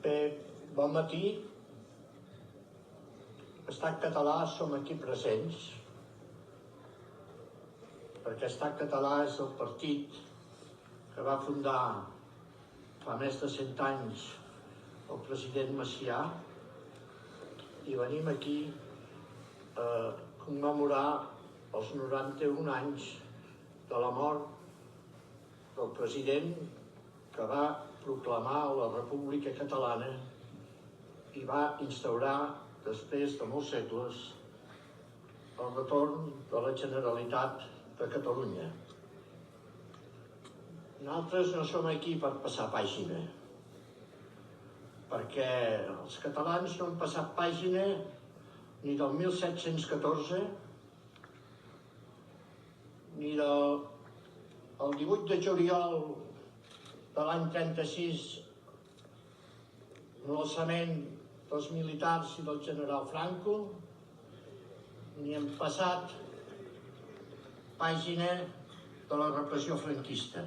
Bé, bon matí. Estat Català som aquí presents, perquè Estat Català és el partit que va fundar fa més de 100 anys el president Macià, i venim aquí a commemorar els 91 anys de la mort del president que va proclamar la República Catalana i va instaurar, després de molts segles, el retorn de la Generalitat de Catalunya. Nosaltres no som aquí per passar pàgina, perquè els catalans no han passat pàgina ni del 1714, ni del 18 de juliol de l'any 36, l'alçament dels militars i del general Franco, ni hem passat pàgina de la repressió franquista.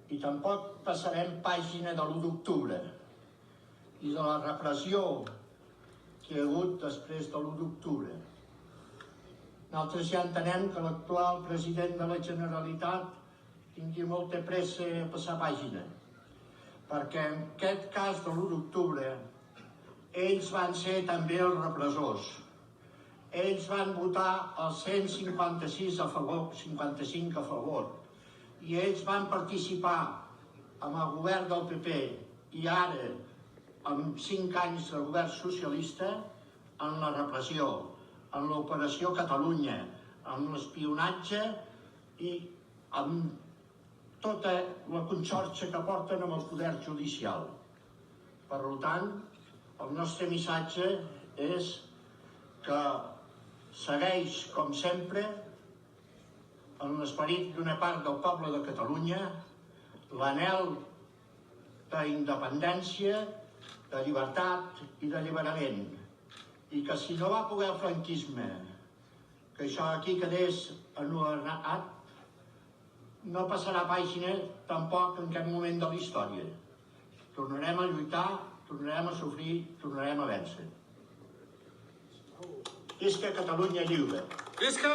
I tampoc passarem pàgina de l'1 d'octubre i de la repressió que hi ha hagut després de l'1 d'octubre. Nosaltres ja entenem que l'actual president de la Generalitat tingui molta pressa a passar pàgina, perquè en aquest cas de l'1 d'octubre ells van ser també els repressors. Ells van votar el 156 a favor, 55 a favor, i ells van participar amb el govern del PP i ara amb 5 anys de govern socialista en la repressió, en l'operació Catalunya, en l'espionatge i amb tota la conxorxa que porten amb el poder judicial. Per tant, el nostre missatge és que segueix, com sempre, en l'esperit d'una part del poble de Catalunya, l'anhel d'independència, de llibertat i d'alliberament. I que si no va poder el franquisme, que això aquí quedés anul·lat, no passarà pàgina tampoc en aquest moment de la història. Tornarem a lluitar, tornarem a sofrir, tornarem a vèncer. Visca Catalunya lliure! Visca!